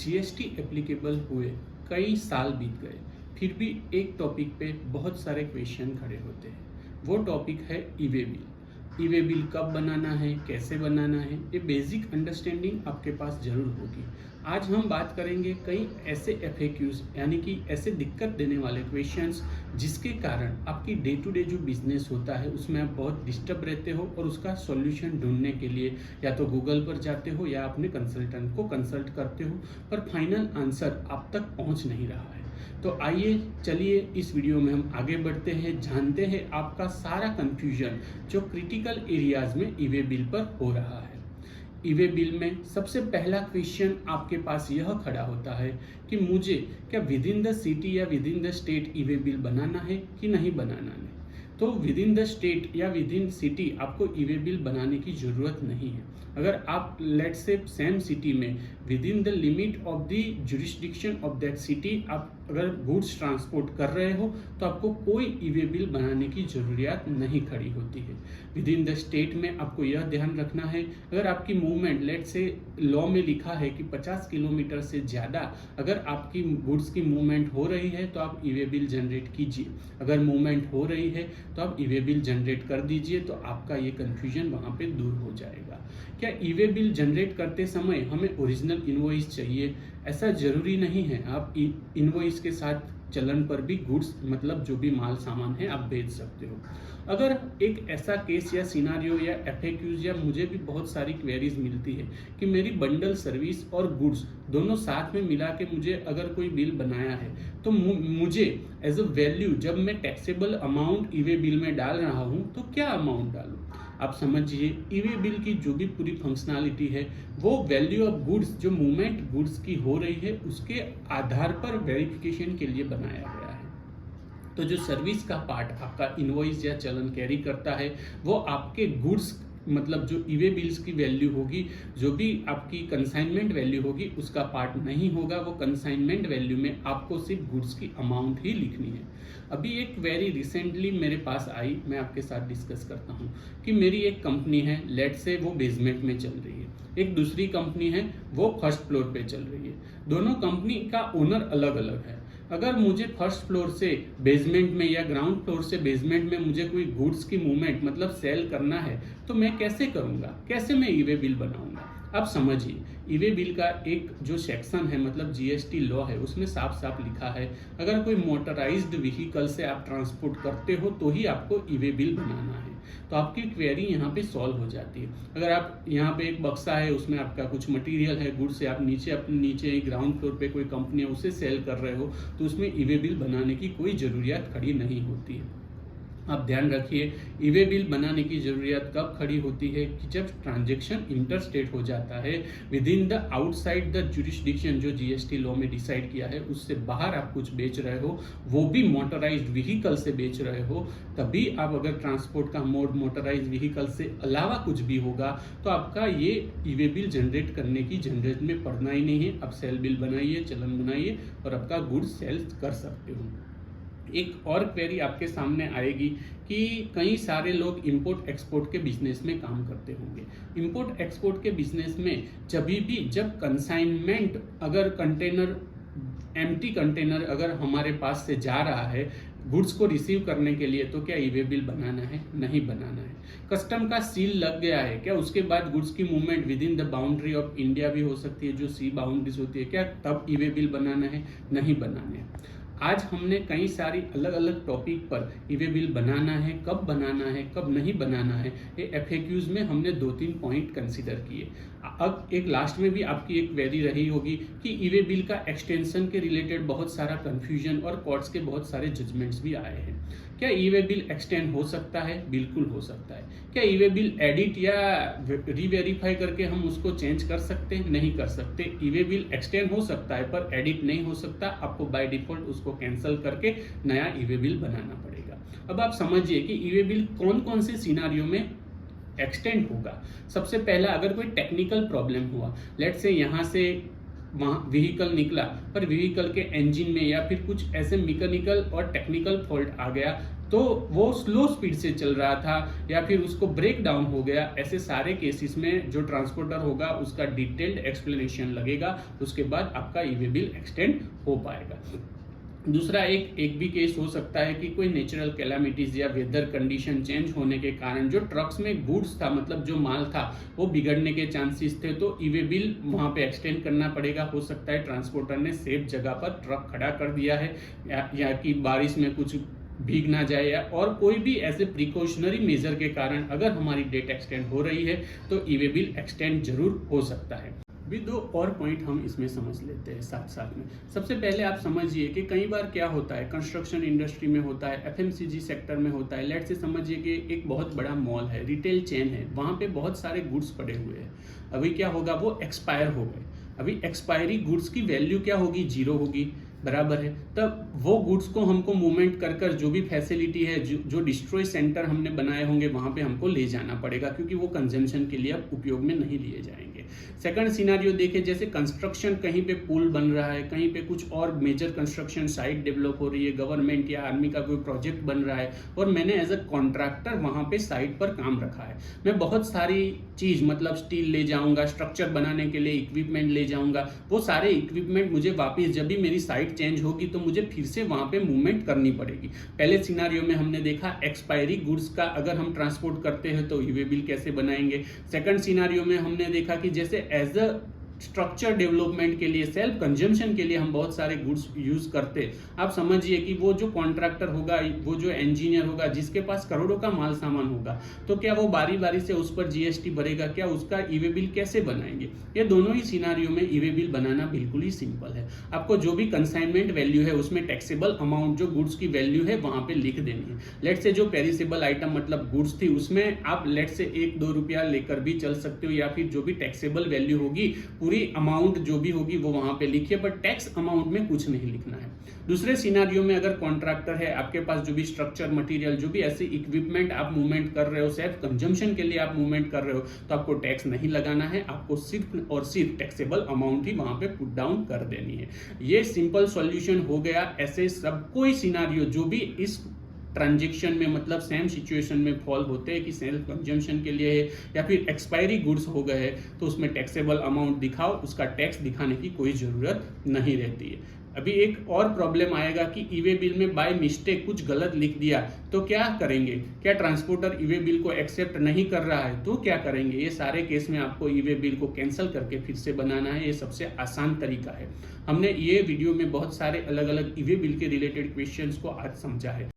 GST applicable हुए कई साल बीत गए, फिर भी एक टॉपिक पे बहुत सारे क्वेश्चन खड़े होते हैं। वो टॉपिक है ई वे बिल। ई वे बिल कब बनाना है, कैसे बनाना है, ये बेसिक अंडरस्टैंडिंग आपके पास जरूर होगी। आज हम बात करेंगे कई ऐसे एफएक्यूज यानी कि ऐसे दिक्कत देने वाले क्वेश्चंस जिसके कारण आपकी डे टू डे जो बिजनेस होता है उसमें आप बहुत डिस्टर्ब रहते हो और उसका सॉल्यूशन ढूंढने के लिए या तो गूगल पर जाते हो या अपने कंसल्टेंट को कंसल्ट करते हो, पर फाइनल आंसर आप तक पहुंच नहीं रहा है। तो आइए चलिए इस वीडियो में हम आगे बढ़ते हैं, जानते हैं आपका सारा कंफ्यूजन जो क्रिटिकल एरियाज में ई वे बिल पर हो रहा है। ई वे बिल में सबसे पहला क्वेश्चन आपके पास यह खड़ा होता है कि मुझे क्या विद इन द सिटी या within the state e way bill बनाना है कि नहीं बनाना है। तो विद इन द स्टेट या विद इन सिटी आपको ई वे बिल बनाने की ज़रूरत नहीं है। अगर आप लेट से सेम सिटी में with in the limit of the jurisdiction of that city आप अगर गुड्स ट्रांसपोर्ट कर रहे हो तो आपको कोई ई वे बिल बनाने की ज़रूरियत नहीं खड़ी होती है। विद इन द स्टेट में आपको यह ध्यान रखना है, अगर आपकी मूवमेंट लेट से लॉ में लिखा है कि 50 किलोमीटर से ज़्यादा अगर आपकी गुड्स की मूवमेंट हो रही है तो आप ई वे बिल जनरेट कीजिए। अगर मूवमेंट हो रही है तो आप ई वे बिल जनरेट कर दीजिए, तो आपका ये कन्फ्यूजन वहाँ पे दूर हो जाएगा। क्या ई वे बिल जनरेट करते समय हमें ओरिजिनल इनवॉइस चाहिए? ऐसा ज़रूरी नहीं है। आप इनवॉइस के साथ चलन पर भी गुड्स मतलब जो भी माल सामान है आप बेच सकते हो। अगर एक ऐसा केस या सिनारियो या एफएक्यूज या मुझे भी बहुत सारी क्वेरीज मिलती है कि मेरी बंडल सर्विस और गुड्स दोनों साथ में मिला के मुझे अगर कोई बिल बनाया है तो मुझे एज अ वैल्यू जब मैं टैक्सेबल अमाउंट ई वे बिल में डाल रहा हूँ तो क्या अमाउंट डालूँ। आप समझिए ई वे बिल की जो भी पूरी फंक्शनैलिटी है वो वैल्यू ऑफ गुड्स जो मूवमेंट गुड्स की हो रही है उसके आधार पर वेरिफिकेशन के लिए बनाया गया है। तो जो सर्विस का पार्ट आपका इनवॉइस या चलन कैरी करता है वो आपके गुड्स मतलब जो ई वे बिल्स की वैल्यू होगी, जो भी आपकी कंसाइनमेंट वैल्यू होगी उसका पार्ट नहीं होगा। वो कंसाइनमेंट वैल्यू में आपको सिर्फ गुड्स की अमाउंट ही लिखनी है। अभी एक वेरी रिसेंटली मेरे पास आई, मैं आपके साथ डिस्कस करता हूँ कि मेरी एक कंपनी है, लेट से वो बेसमेंट में चल रही है, एक दूसरी कंपनी है वो फर्स्ट फ्लोर पे चल रही है। दोनों कंपनी का ओनर अलग अलग है। अगर मुझे फर्स्ट फ्लोर से बेसमेंट में या ग्राउंड फ्लोर से बेसमेंट में मुझे कोई गुड्स की मूवमेंट मतलब सेल करना है तो मैं कैसे करूँगा, कैसे मैं ई वे बिल बनाऊँगा। आप समझिए ई वे बिल का एक जो सेक्शन है मतलब जीएसटी लॉ है उसमें साफ साफ लिखा है अगर कोई मोटराइज्ड व्हीकल से आप ट्रांसपोर्ट करते हो तो ही आपको ई वे बिल बनाना है। तो आपकी क्वेरी यहाँ पे सॉल्व हो जाती है। अगर आप यहाँ पे एक बक्सा है उसमें आपका कुछ मटेरियल है गुड्स से आप नीचे ग्राउंड फ्लोर पे कोई कंपनी है उसे सेल कर रहे हो तो उसमें ई वे बिल बनाने की कोई ज़रूरियत खड़ी नहीं होती है। आप ध्यान रखिए ई वे बिल बनाने की ज़रूरत कब खड़ी होती है कि जब ट्रांजैक्शन इंटरस्टेट हो जाता है, with in the outside the jurisdiction जो जीएसटी लॉ में डिसाइड किया है उससे बाहर आप कुछ बेच रहे हो, वो भी मोटराइज्ड व्हीकल से बेच रहे हो, तभी आप अगर ट्रांसपोर्ट का मोड मोटराइज्ड व्हीकल से अलावा कुछ भी होगा तो आपका ये ई वे बिल जनरेट करने की झंझट में पड़ना ही नहीं है। आप सेल बिल बनाइए, चलन बनाइए और आपका गुड्स सेल कर सकते हो। एक और क्वेरी आपके सामने आएगी कि कई सारे लोग इंपोर्ट एक्सपोर्ट के बिजनेस में काम करते होंगे। इंपोर्ट एक्सपोर्ट के बिजनेस में जब कंसाइनमेंट अगर कंटेनर एम्प्टी कंटेनर अगर हमारे पास से जा रहा है गुड्स को रिसीव करने के लिए तो क्या ई वे बिल बनाना है? नहीं बनाना है। कस्टम का सील लग गया है, क्या उसके बाद गुड्स की movement with in the boundary of India भी हो सकती है जो सी बाउंड्रीज होती है, क्या तब ई वे बिल बनाना है? नहीं बनाना है। आज हमने कई सारी अलग अलग टॉपिक पर ई वे बिल बनाना है, कब नहीं बनाना है, ये एफएक्यूज में हमने 2-3 पॉइंट कंसीडर किए। अब एक लास्ट में भी आपकी एक क्वेरी रही होगी कि ई वे बिल का एक्सटेंशन के रिलेटेड बहुत सारा कंफ्यूजन और कोर्ट्स के बहुत सारे जजमेंट्स भी आए हैं। क्या ई वे बिल एक्सटेंड हो सकता है? बिल्कुल हो सकता है। क्या ई वे बिल एडिट या रीवेरीफाई करके हम उसको चेंज कर सकते हैं? नहीं कर सकते। ई वे बिल एक्सटेंड हो सकता है पर एडिट नहीं हो सकता। आपको बाय डिफॉल्ट उसको कैंसिल करके नया ई वे बिल बनाना पड़ेगा। अब आप समझिए कि ई वे बिल कौन कौन से सिनारियो में एक्सटेंड होगा। सबसे पहला, अगर कोई टेक्निकल प्रॉब्लम हुआ, लेट से यहाँ से वहाँ व्हीकल निकला पर व्हीकल के इंजन में या फिर कुछ ऐसे मैकेनिकल और टेक्निकल फॉल्ट आ गया तो वो स्लो स्पीड से चल रहा था या फिर उसको ब्रेक डाउन हो गया, ऐसे सारे केसेस में जो ट्रांसपोर्टर होगा उसका डिटेल्ड एक्सप्लेनेशन लगेगा, उसके बाद आपका ई वे बिल एक्सटेंड हो पाएगा। दूसरा एक भी केस हो सकता है कि कोई नेचुरल कैलामिटीज या वेदर कंडीशन चेंज होने के कारण जो ट्रक्स में गुड्स था, मतलब जो माल था, वो बिगड़ने के चांसेस थे, तो ई वे बिल वहां पे एक्सटेंड करना पड़ेगा। हो सकता है ट्रांसपोर्टर ने सेफ जगह पर ट्रक खड़ा कर दिया है या कि बारिश में कुछ भीग ना जाए, या और कोई भी ऐसे प्रिकॉशनरी मेजर के कारण अगर हमारी डेट एक्सटेंड हो रही है तो ई वे बिल एक्सटेंड जरूर हो सकता है। भी दो और पॉइंट हम इसमें समझ लेते हैं साथ साथ में। सबसे पहले आप समझिए कि कई बार क्या होता है, कंस्ट्रक्शन इंडस्ट्री में होता है, एफएमसीजी सेक्टर में होता है। लेट से समझिए कि एक बहुत बड़ा मॉल है, रिटेल चेन है, वहाँ पे बहुत सारे गुड्स पड़े हुए हैं। अभी क्या होगा, वो एक्सपायर हो गए। अभी एक्सपायरी गुड्स की वैल्यू क्या होगी, 0 होगी, बराबर है। तब वो गुड्स को हमको मूवमेंट कर कर जो भी फैसिलिटी है, जो डिस्ट्रॉय सेंटर हमने बनाए होंगे वहां पे हमको ले जाना पड़ेगा, क्योंकि वो कंजम्पशन के लिए अब उपयोग में नहीं लिए जाएंगे। सेकंड सिनारियो देखें, जैसे कंस्ट्रक्शन, कहीं पे पुल बन रहा है, कहीं पे कुछ और मेजर कंस्ट्रक्शन साइट डेवलप हो रही है, गवर्नमेंट या आर्मी का कोई प्रोजेक्ट बन रहा है और मैंने एज अ कॉन्ट्रैक्टर वहां पे साइट पर काम रखा है। मैं बहुत सारी चीज, मतलब स्टील ले जाऊंगा, स्ट्रक्चर बनाने के लिए इक्विपमेंट ले जाऊंगा, वो सारे इक्विपमेंट मुझे वापिस जब भी मेरी साइट चेंज होगी तो मुझे फिर से वहां पे मूवमेंट करनी पड़ेगी। पहले सिनारियो में हमने देखा एक्सपायरी गुड्स का अगर हम ट्रांसपोर्ट करते हैं तो ई वे बिल कैसे बनाएंगे। सेकंड सिनारियो में हमने देखा कि जैसे एज अ स्ट्रक्चर डेवलपमेंट के लिए, सेल्फ कंजम्पशन के लिए हम बहुत सारे गुड्स यूज करते। आप समझिए कि वो जो कॉन्ट्रैक्टर होगा, वो जो इंजीनियर होगा, जिसके पास करोड़ों का माल सामान होगा, तो क्या वो बारी बारी से उस पर जीएसटी भरेगा, क्या उसका ई वे बिल कैसे बनाएंगे। ये दोनों ही सिनारियो में ई वे बिल बनाना बिल्कुल ही सिंपल है। आपको जो भी कंसाइनमेंट वैल्यू है उसमें टैक्सेबल अमाउंट, जो गुड्स की वैल्यू है वहां पे लिख देनी है। लेट से जो पेरिसेबल आइटम मतलब गुड्स थी उसमें आप लेट से 1-2 रुपया लेकर भी चल सकते हो, या फिर जो भी टैक्सेबल वैल्यू होगी पूरी अमाउंट जो भी होगी वो वहां पे लिखिए, पर टैक्स अमाउंट में कुछ नहीं लिखना है। दूसरे सिनारियो में अगर कॉन्ट्रैक्टर है, आपके पास जो भी स्ट्रक्चर मटेरियल, जो भी ऐसे इक्विपमेंट आप मूवमेंट कर रहे हो, सेल्फ कंजम्पशन के लिए आप मूवमेंट कर रहे हो, तो आपको टैक्स नहीं लगाना है, आपको सिर्फ और सिर्फ टैक्सेबल अमाउंट ही वहां पे पुट डाउन कर देनी है। ये सिंपल सॉल्यूशन हो गया। ऐसे सब कोई सिनारियो जो भी इस ट्रांजेक्शन में, मतलब सेम सिचुएशन में फॉल होते हैं कि सेल्फ कंजम्पशन के लिए है या फिर एक्सपायरी गुड्स हो गए हैं, तो उसमें टैक्सेबल अमाउंट दिखाओ, उसका टैक्स दिखाने की कोई जरूरत नहीं रहती है। अभी एक और प्रॉब्लम आएगा कि ई वे बिल में बाय मिस्टेक कुछ गलत लिख दिया तो क्या करेंगे। क्या ट्रांसपोर्टर ई वे बिल को एक्सेप्ट नहीं कर रहा है तो क्या करेंगे। ये सारे केस में आपको ई वे बिल को कैंसिल करके फिर से बनाना है। ये सबसे आसान तरीका है। हमने ये वीडियो में बहुत सारे अलग अलग ई वे बिल के रिलेटेड क्वेश्चंस को आज समझा है।